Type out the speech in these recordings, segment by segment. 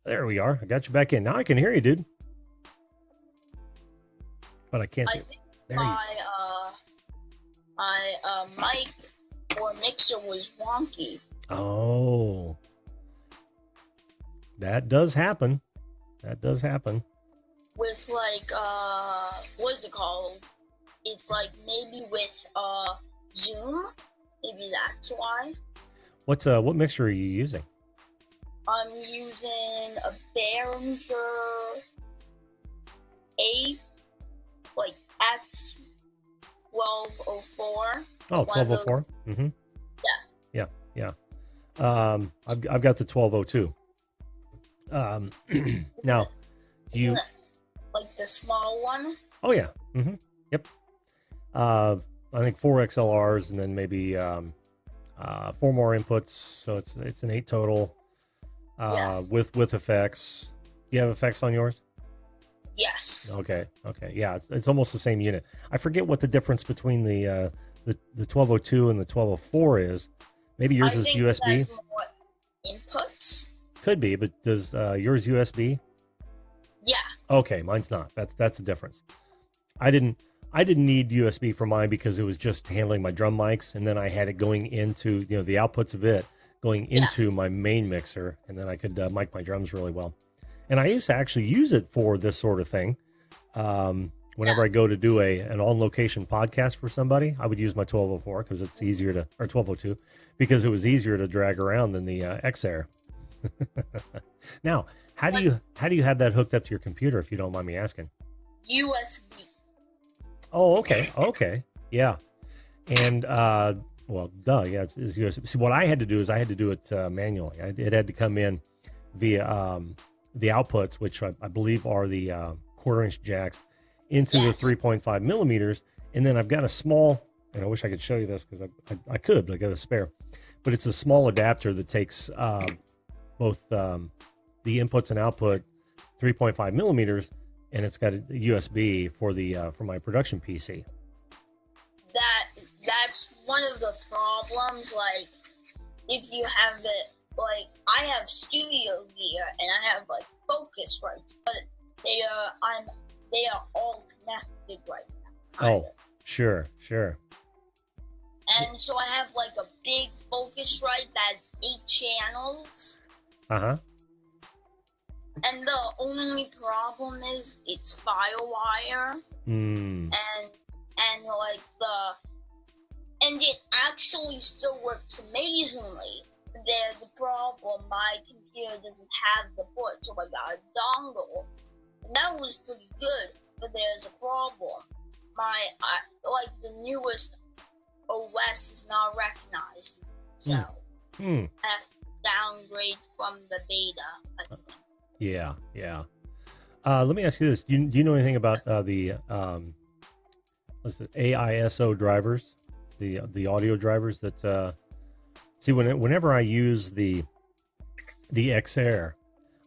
There we are. I got you back in. Now I can hear you, dude. But I can't see. I think There you. my mic or mixer was wonky. Oh, that does happen. That does happen. With like what is it called? It's like maybe with Zoom. Maybe that's why. What mixer are you using? I'm using a Behringer A, like X1204. Oh, 1204. Mm-hmm. Yeah. Yeah. I've got the 1202. Now, do you like the small one? Oh yeah. Mm-hmm. Yep. I think 4 XLRs and then maybe 4 more inputs, so it's an 8 total. With effects. Do you have effects on yours? Yes. Okay. Yeah, it's almost the same unit. I forget what the difference between the 1202 and the 1204 is. Maybe yours is USB. It has more inputs. Could be, but does yours USB? Yeah. Okay, mine's not. That's the difference. I didn't need USB for mine because it was just handling my drum mics, and then I had it going into the outputs of it going into my main mixer, and then I could mic my drums really well. And I used to actually use it for this sort of thing. Whenever I go to do an on-location podcast for somebody, I would use my 1204 because it's easier to, or 1202, because it was easier to drag around than the XR. Now, how do you have that hooked up to your computer, if you don't mind me asking? USB. Oh, okay, yeah, and well, duh, yeah, it's USB. See, what I had to do is I had to do it manually. It had to come in via the outputs, which I believe are the 1/4-inch jacks, into the 3.5 millimeters, and then I've got a small, and I wish I could show you this because I could, but I got a spare, but it's a small adapter that takes both the inputs and output 3.5 millimeters, and it's got a USB for my production PC. That's one of the problems. Like, if you have it, like I have studio gear and I have like Focusrite, but they are all connected right now. Oh, sure. And so I have like a big Focusrite that's 8 channels. Uh-huh. And the only problem is it's FireWire. And it actually still works amazingly. There's a problem. My computer doesn't have the port, so I got a dongle. And that was pretty good, but there's a problem. The newest OS is not recognized, so I have to downgrade from the beta, I think. Yeah. Let me ask you this: Do you know anything about the AISO drivers, the audio drivers that? See, whenever I use the XR,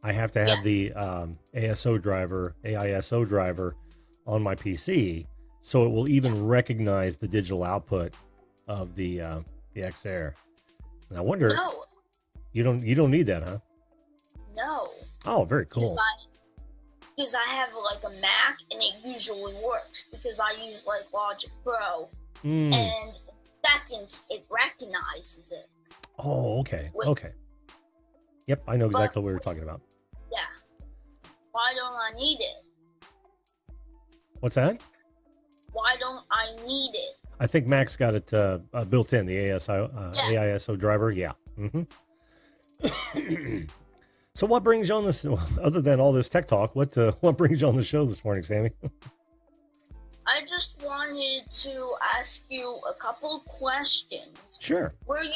I have to have the AISO driver on my PC, so it will even recognize the digital output of the XR. And I wonder, you don't need that, huh? No. Oh, very cool. Because I have like a Mac and it usually works because I use like Logic Pro, and in seconds it recognizes it. Oh, okay. Yep, I know exactly what you're talking about. Yeah. Why don't I need it? What's that? Why don't I need it? I think Mac's got it built in, the AISO driver. Yeah. So what brings you on this, other than all this tech talk, what brings you on the show this morning, Sammy? I just wanted to ask you a couple questions. Sure. Were you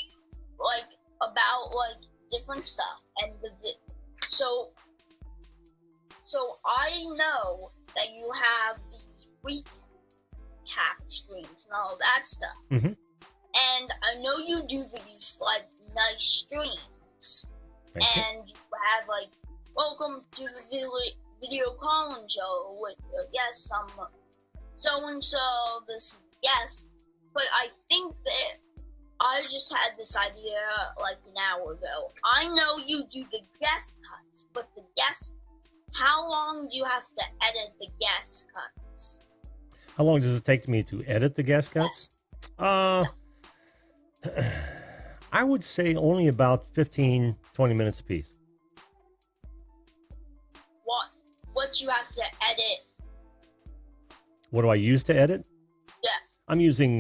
about different stuff and so I know that you have these recap streams and all that stuff. Mm-hmm. And I know you do these nice streams. And you have welcome to the video calling show with yes, I'm so and so, this yes. But I think that I just had this idea like an hour ago. I know you do the guest cuts, but how long do you have to edit the guest cuts? How long does it take me to edit the guest cuts? Yes. I would say only about 15, 20 minutes a piece. What you have to edit? What do I use to edit? Yeah. I'm using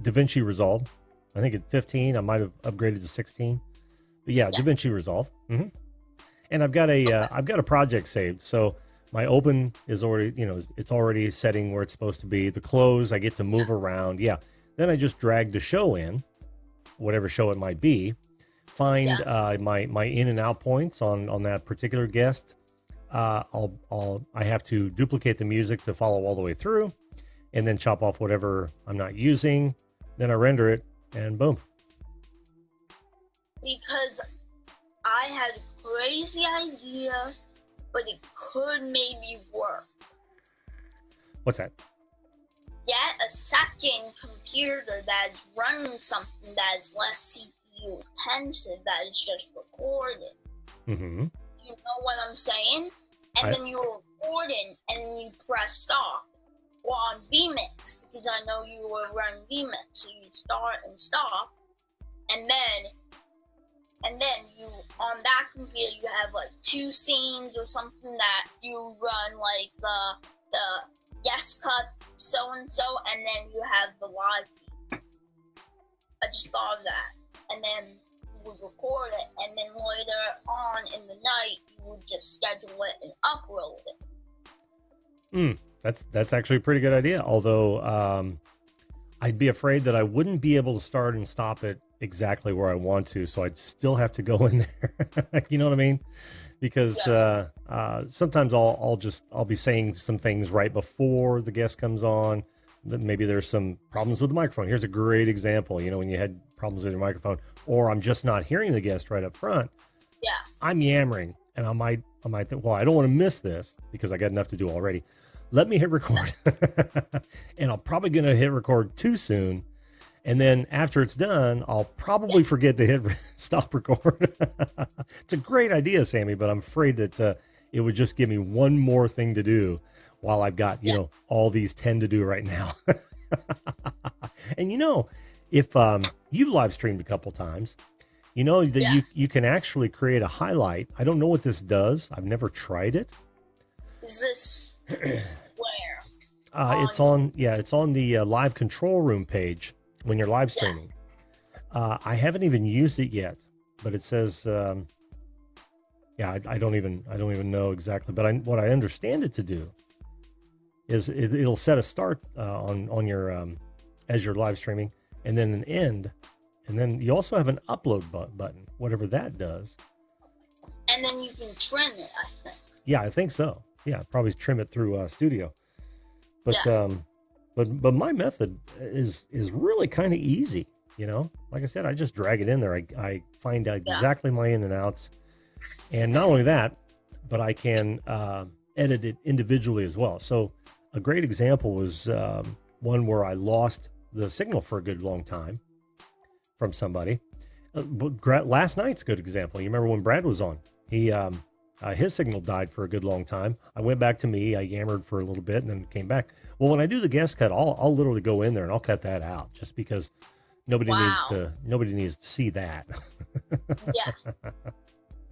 DaVinci Resolve. I think at 15, I might have upgraded to 16. But yeah. DaVinci Resolve. And I've got a project saved. So my open is already, it's already setting where it's supposed to be. The close, I get to move around. Yeah. Then I just drag the show in, whatever show it might be. Find my in and out points on that particular guest. I have to duplicate the music to follow all the way through, and then chop off whatever I'm not using. Then I render it, and boom. Because I had a crazy idea, but it could maybe work. What's that? Get a second computer that's running something that is less CPU intensive, that is just recording. Mm-hmm. You know what I'm saying? And then you're recording, and then you press stop. Well, on vMix, because I know you were running vMix, so you start and stop, and then you, on that computer, you have like 2 scenes or something that you run, like the guest cut so-and-so, and then you have the live feed. I just thought of that. And then you would record it, and then later on in the night, you would just schedule it and upload it. That's actually a pretty good idea. Although I'd be afraid that I wouldn't be able to start and stop it exactly where I want to, so I'd still have to go in there. You know what I mean? Because sometimes I'll be saying some things right before the guest comes on. Maybe there's some problems with the microphone. Here's a great example. When you had problems with your microphone, or I'm just not hearing the guest right up front. Yeah. I'm yammering, and I might think, well, I don't want to miss this because I got enough to do already. Let me hit record. And I'm probably going to hit record too soon. And then after it's done, I'll probably forget to hit stop record. It's a great idea, Sammy, but I'm afraid that it would just give me one more thing to do while I've got, all these 10 to do right now. And if you've live streamed a couple times, that you can actually create a highlight. I don't know what this does. I've never tried it. Is this where? It's on the live control room page when you're live streaming. I haven't even used it yet, but it says, I don't even know exactly, but what I understand it to do is it'll set a start on your as you're live streaming, and then an end, and then you also have an upload button, whatever that does. And then you can trim it, I think. Yeah, I think so. Yeah, probably trim it through Studio. But but my method is really kind of easy. Like I said, I just drag it in there. I find out exactly my in and outs, and not only that, but I can edit it individually as well. So a great example was one where I lost the signal for a good long time from somebody. Last night's a good example. You remember when Brad was on? He his signal died for a good long time. I went back to me. I yammered for a little bit and then came back. Well, when I do the guest cut, I'll literally go in there and I'll cut that out just because nobody needs to see that. Yeah.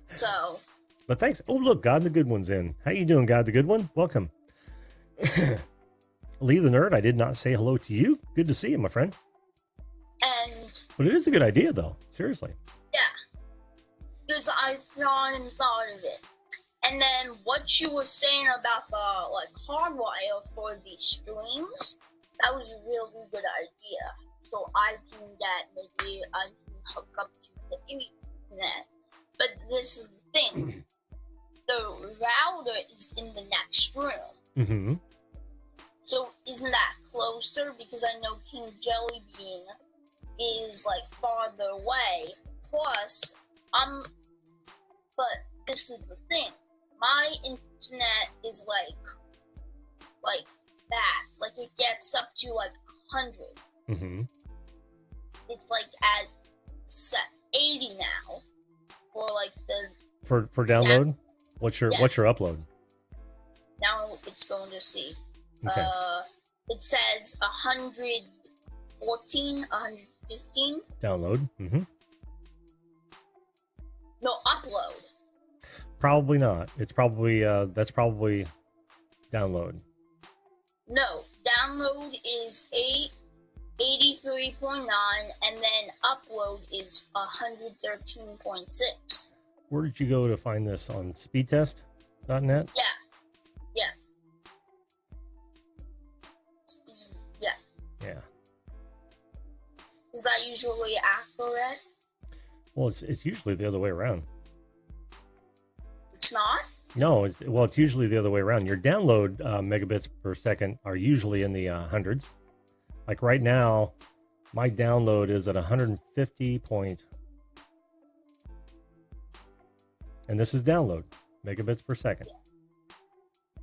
So. But thanks. Oh, look, God the Good One's in. How you doing, God the Good One? Welcome. Lee the Nerd, I did not say hello to you. Good to see you, my friend. But it is a good idea, though. Seriously. Yeah. Because I thought of it. And then what you were saying about the hardwire for the streams, that was a really good idea. So I can hook up to the internet. But this is the thing. The router is in the next room. Mm-hmm. So isn't that closer? Because I know King Jellybean is farther away. Plus, but this is the thing. My internet is fast. It gets up to 100. Mm-hmm. it's like at 80 now for like the for download. What's your upload? Now it's going to see. Okay. It says 114, 115. Download. Mm-hmm. No, upload. Probably not. It's probably that's probably download. No, download is 83.9, and then upload is 113.6. Where did you go to find this? On speedtest.net? Yeah. Yeah. Yeah. Is that usually accurate? Well, it's usually the other way around. It's not? No, it's usually the other way around. Your download megabits per second are usually in the hundreds. Like right now, my download is at 150 point, and this is download megabits per second.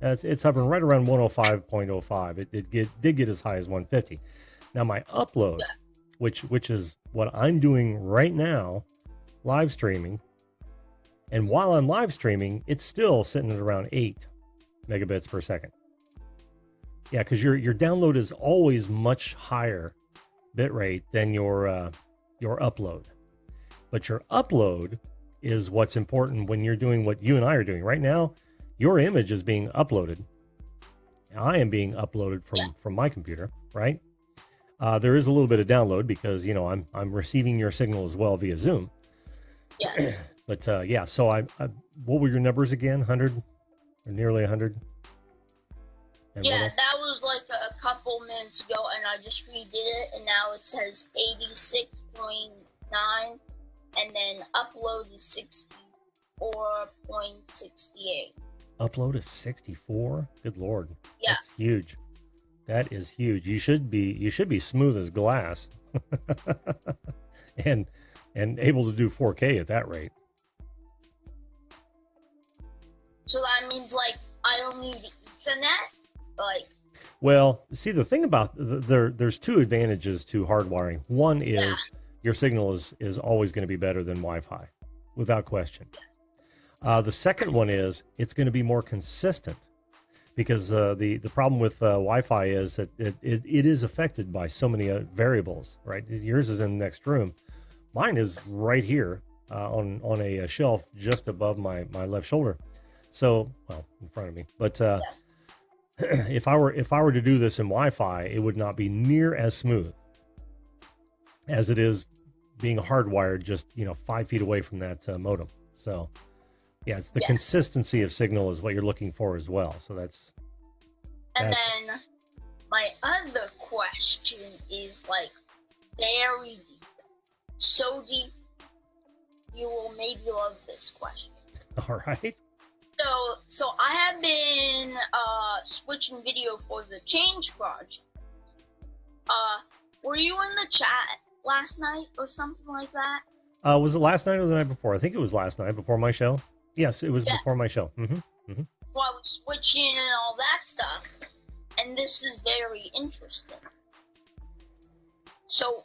It's hovering right around 105.05. It did get as high as 150. Now my upload, which is what I'm doing right now, live streaming. And while I'm live streaming, it's still sitting at around 8 megabits per second. Yeah, because your download is always much higher bit rate than your upload. But your upload is what's important when you're doing what you and I are doing right now. Your image is being uploaded. I am being uploaded from my computer, right? There is a little bit of download because I'm receiving your signal as well via Zoom. Yeah. But yeah, so I what were your numbers again? 100 or nearly 100? Yeah, that was like a couple minutes ago, and I just redid it, and now it says 86.9, and then upload is 64.68. Upload is 64? Good Lord. Yeah. That's huge. That is huge. You should be smooth as glass. and able to do 4K at that rate. So that means like I don't need Ethernet? Like, well, see, the thing about there's two advantages to hardwiring. One is your signal is always going to be better than Wi-Fi, without question. The second one is it's going to be more consistent, because the problem with Wi-Fi is that it is affected by so many variables. Right, yours is in the next room, mine is right here on a shelf just above my left shoulder. So, well, in front of me, but. If I were to do this in Wi-Fi, it would not be near as smooth as it is being hardwired just 5 feet away from that modem. So yeah, it's the consistency of signal is what you're looking for as well. So that's then my other question is like very deep, so deep you will maybe love this question. All right. So I have been switching video for the Change Project. Were you in the chat last night or something like that? Was it last night or the night before? I think it was last night before my show. Yes, it was before my show. Mm-hmm. Mm-hmm. So I was switching and all that stuff, and this is very interesting. So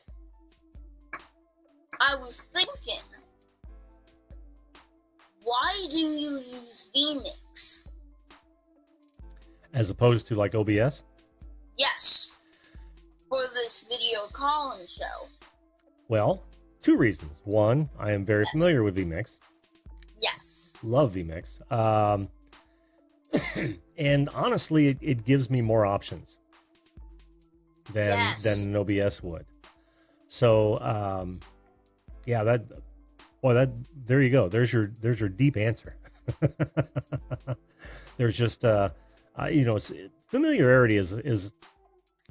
I was thinking, why do you use vMix? As opposed to like OBS? Yes. For this video call-in show. Well, two reasons. One, I am very familiar with vMix. Yes. Love vMix. And honestly, it gives me more options than an OBS would. So, yeah, there you go. There's your deep answer. There's just familiarity is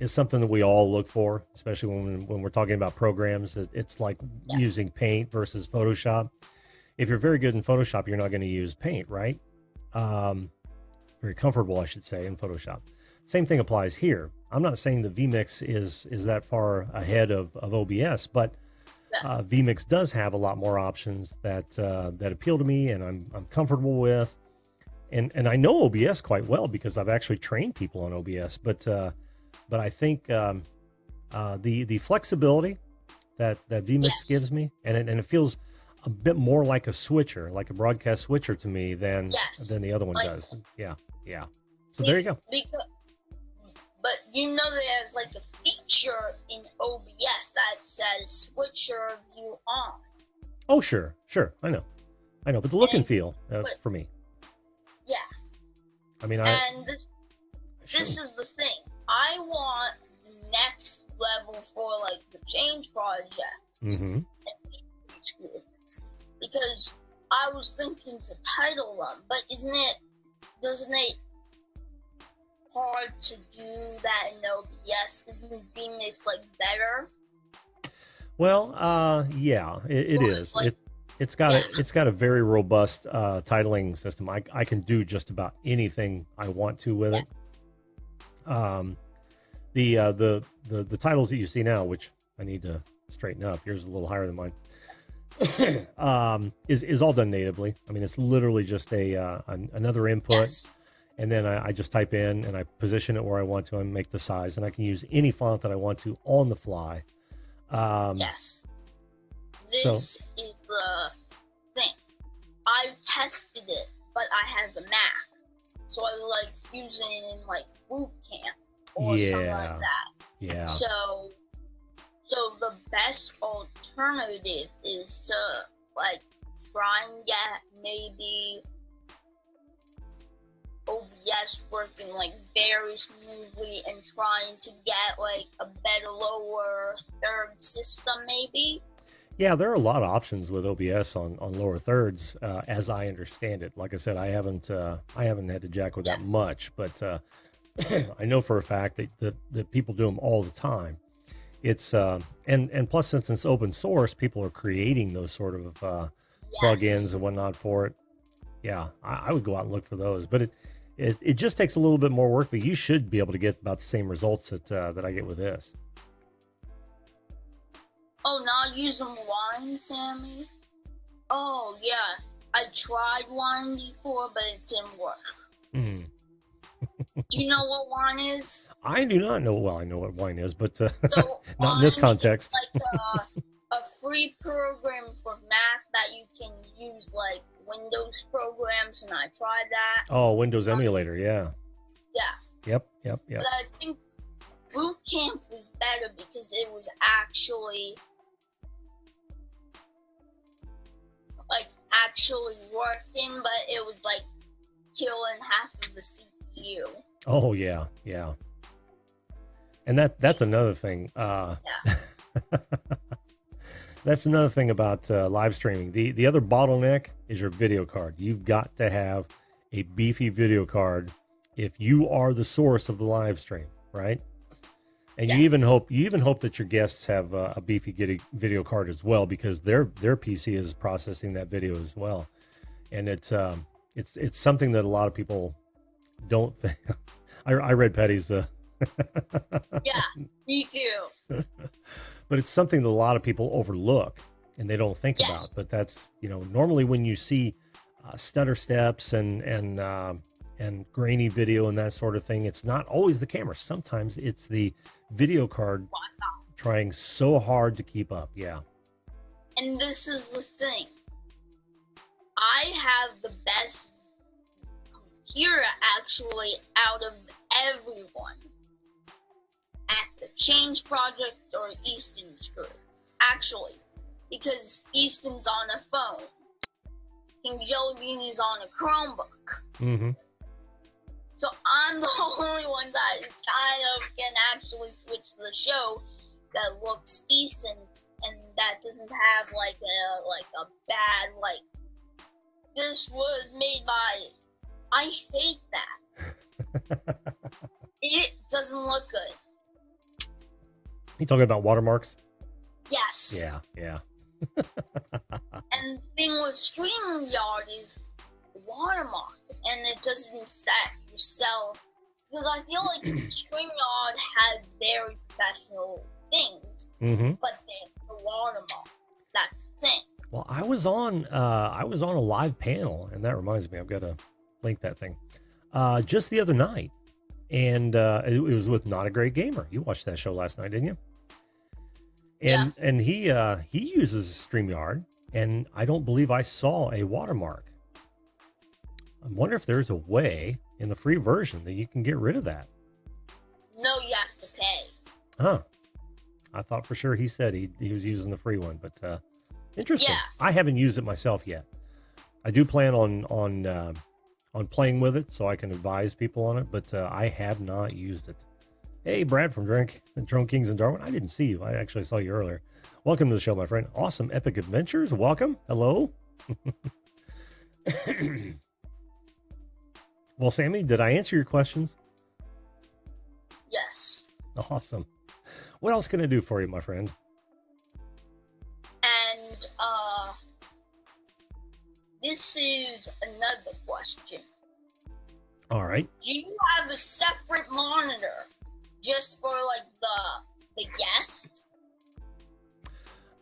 something that we all look for, especially when we're talking about programs. It's like using Paint versus Photoshop. If you're very good in Photoshop, you're not going to use Paint, right? Very comfortable, I should say, in Photoshop. Same thing applies here. I'm not saying the vMix is that far ahead of OBS, but vMix does have a lot more options that appeal to me, and I'm comfortable with, and I know OBS quite well because I've actually trained people on OBS. But I think the flexibility that vmix Yes. gives me, and it feels a bit more like a switcher, like a broadcast switcher to me than Yes. the other one Like- does. Yeah. So there you go. But you know, there's like a feature in OBS that says switcher view on. Oh, sure. I know. But the look and And- feel but- for me. Yeah. I mean, And this is the thing. I want the next level for like the change project. Mm-hmm. Because I was thinking to title them, but doesn't it hard to do that in OBS? Isn't vMix like better? Well, yeah, it Or, is. like- It's got a very robust titling system. I can do just about anything I want to with it. The titles that you see now, which I need to straighten up. Yours is a little higher than mine. Is all done natively. I mean, it's literally just another input, Yes. and then I just type in and I position it where I want to and make the size, and I can use any font that I want to on the fly. Yes. This is the thing. I tested it, but I had the Mac, so I was like using it in like boot camp or something like that. Yeah. So the best alternative is to like try and get maybe OBS working like very smoothly and trying to get like a better lower third system maybe. Yeah, there are a lot of options with OBS on lower thirds, as I understand it. Like I said, I haven't had to jack with that much, but I know for a fact that people do them all the time. It's and plus, since it's open source, people are creating those sort of plugins and whatnot for it. Yeah, I would go out and look for those, but it just takes a little bit more work. But you should be able to get about the same results that I get with this. Oh, not using wine, Sammy? Oh, yeah. I tried wine before, but it didn't work. Mm. Do you know what wine is? I do not know. Well, I know what wine is, but So not in this wine is context. like a free program for Mac that you can use like Windows programs, and I tried that. Oh, Windows emulator, yeah. Yeah. Yep. But I think Boot Camp was better because it was actually working, but it was like killing half of the CPU. Oh yeah. And that's another thing. That's another thing about live streaming. The other bottleneck is your video card. You've got to have a beefy video card if you are the source of the live stream, right? And you even hope that your guests have a beefy video card as well, because their PC is processing that video as well. And it's something that a lot of people don't think. I read Patty's. Yeah, me too. But it's something that a lot of people overlook and they don't think about. But that's, normally when you see stutter steps and grainy video and that sort of thing, it's not always the camera. Sometimes it's the video card trying so hard to keep up. Yeah. And this is the thing. I have the best computer actually out of everyone at the Change Project or Easton's group. Actually, because Easton's on a phone. King Jellybean is on a Chromebook. Mm-hmm. So I'm the only one that is kind of can actually switch the show that looks decent and that doesn't have like a bad this was made by. I hate that. It doesn't look good. You talking about watermarks? Yes. Yeah. And the thing with StreamYard is watermark, and it doesn't set yourself, because I feel like StreamYard has very professional things, Mm-hmm. but then the watermark, that's the thing. Well, I was on a live panel, and that reminds me, I've got to link that thing. Just the other night, and it was with Not a Great Gamer. You watched that show last night, didn't you? And he uses StreamYard, and I don't believe I saw a watermark. I wonder if there's a way in the free version that you can get rid of that. No, you have to pay. Huh. I thought for sure he said he was using the free one, but interesting. Yeah. I haven't used it myself yet. I do plan on playing with it so I can advise people on it, but I have not used it. Hey, Brad from Drone Kings and Darwin. I didn't see you. I actually saw you earlier. Welcome to the show, my friend. Awesome Epic Adventures. Welcome. Hello. Well, Sammy, did I answer your questions? Yes. Awesome. What else can I do for you, my friend? And this is another question. All right. Do you have a separate monitor just for like the guest?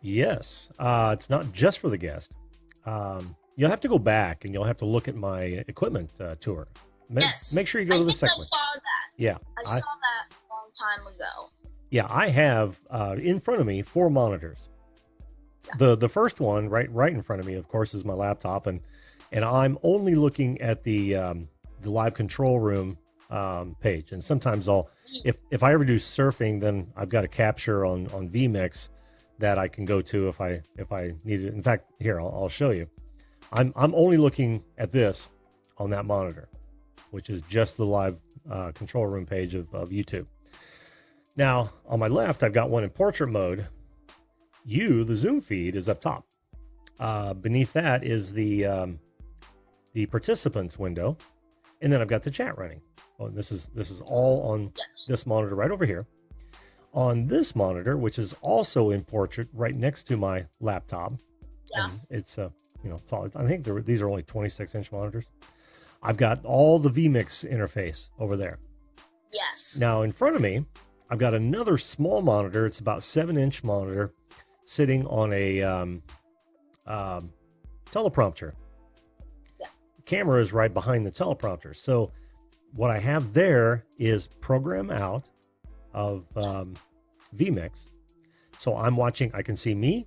Yes. It's not just for the guest. You'll have to go back and you'll have to look at my equipment tour. Yes. Make sure you go to the segment. I saw that. Yeah. I saw that a long time ago. Yeah, I have in front of me 4 monitors. Yeah. The first one right in front of me, of course, is my laptop, and I'm only looking at the live control room page. And sometimes if I ever do surfing, then I've got a capture on vMix that I can go to if I need it. In fact, here I'll show you. I'm only looking at this on that monitor, which is just the live control room page of YouTube. Now, on my left, I've got one in portrait mode. The Zoom feed is up top. Beneath that is the participants window, and then I've got the chat running. Oh, this is all on this monitor right over here. On this monitor, which is also in portrait, right next to my laptop. Yeah. It's tall. I think these are only 26-inch monitors. I've got all the vMix interface over there. Yes. Now in front of me, I've got another small monitor. It's about 7-inch monitor sitting on a teleprompter. Yeah. The camera is right behind the teleprompter. So what I have there is program out of vMix. So I'm watching, I can see me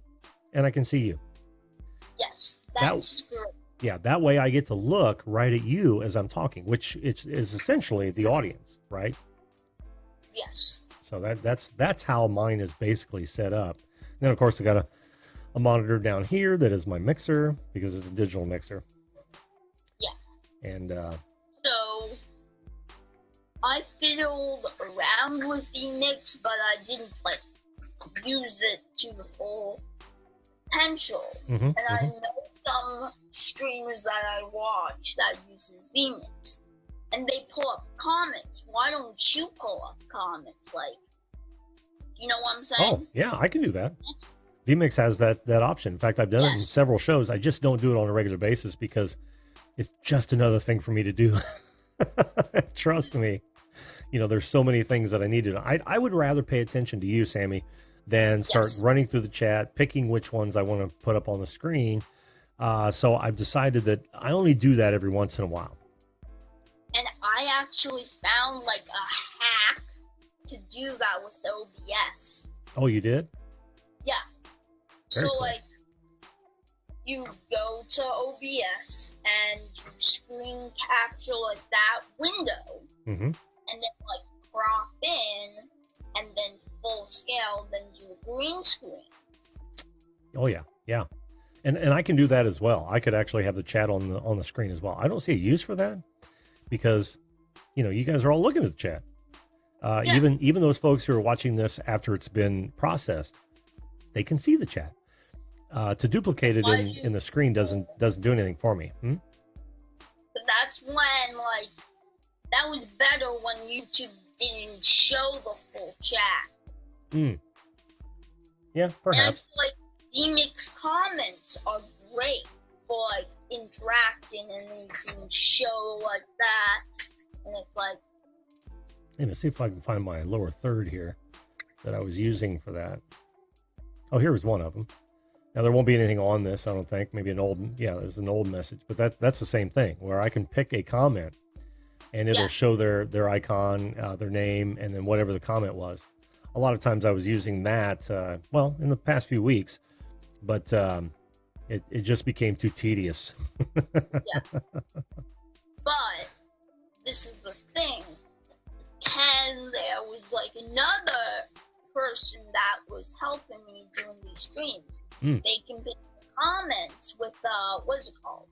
and I can see you. Yes, that's great. Yeah, that way I get to look right at you as I'm talking, which is essentially the audience, right? Yes. So that's how mine is basically set up. And then of course I got a monitor down here that is my mixer because it's a digital mixer. Yeah. And so I fiddled around with vMix, but I didn't like use it to the full potential. And I know some streamers that I watch that uses vMix, and they pull up comments. Why don't you pull up comments? Like, you know what I'm saying? Oh yeah, I can do that. vMix has that option. In fact, I've done it in several shows. I just don't do it on a regular basis because it's just another thing for me to do. Trust me. There's so many things that I need to do. I would rather pay attention to you, Sammy, than start running through the chat, picking which ones I want to put up on the screen. So I've decided that I only do that every once in a while. And I actually found like a hack to do that with OBS. Oh, you did? Yeah. Very so cool. like you go to OBS and you screen capture like that window, and then like crop in, and then full scale, then do a green screen. Oh yeah, yeah, and I can do that as well. I could actually have the chat on the screen as well. I don't see a use for that because you guys are all looking at the chat. Even those folks who are watching this after it's been processed, they can see the chat. To duplicate it in the screen doesn't do anything for me. But that's when like that was better when YouTube didn't show the full chat. Yeah, perhaps. And I feel like vMix comments are great for like interacting, and then you can show like that, and it's like. Let me see if I can find my lower third here that I was using for that. Oh, here was one of them. Now there won't be anything on this, I don't think. Maybe there's an old message, but that's the same thing where I can pick a comment and it'll show their icon, their name, and then whatever the comment was. a lot of times I was using that, well, in the past few weeks, but it just became too tedious. Yeah. But this is the thing. There was like another person that was helping me doing these streams. They can pick the comments with what's it called?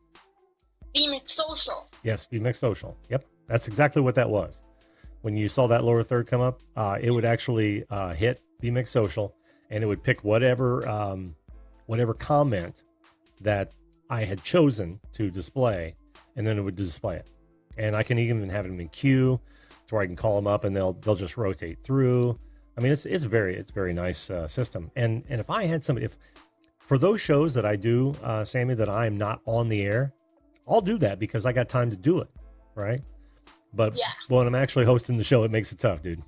VMix Social. Yes, VMix Social. Yep, that's exactly what that was. When you saw that lower third come up, it would actually hit VMix Social, and it would pick whatever comment that I had chosen to display, and then it would display it. And I can even have them in queue, to where I can call them up, and they'll just rotate through. I mean, it's very nice system. And if I had somebody, if for those shows that I do, Sammy, that I am not on the air, I'll do that because I got time to do it, right? But when I'm actually hosting the show, it makes it tough, dude.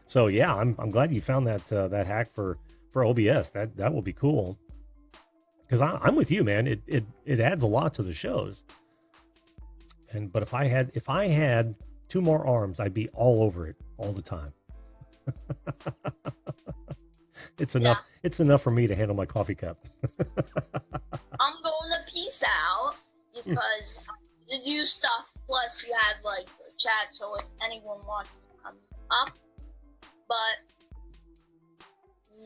So yeah, I'm glad you found that hack for OBS. That will be cool. Because I'm with you, man. It adds a lot to the shows. But if I had 2 more arms, I'd be all over it all the time. It's enough. Yeah. It's enough for me to handle my coffee cup. I'm going to peace out because you do stuff. Plus, you have like the chat, so if anyone wants to come up. But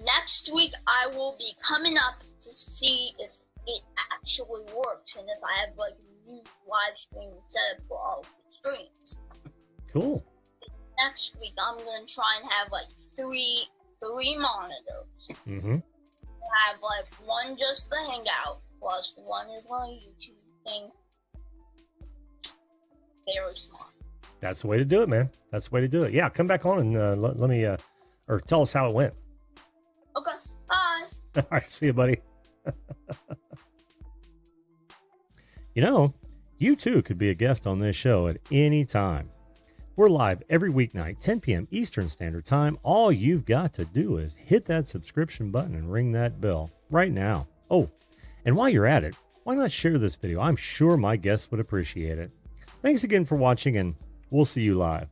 next week, I will be coming up to see if it actually works and if I have like a new live stream set up for all of the streams. Cool. Next week, I'm gonna try and have like three monitors. Mm-hmm. Have like one just the hangout, plus one is my YouTube thing. Very smart. That's the way to do it, man. That's the way to do it. Yeah, come back on and let me or tell us how it went. Okay. Bye. All right, see you, buddy. You know, you too could be a guest on this show at any time. We're live every weeknight, 10 p.m. Eastern Standard Time. All you've got to do is hit that subscription button and ring that bell right now. Oh, and while you're at it, why not share this video? I'm sure my guests would appreciate it. Thanks again for watching, and we'll see you live.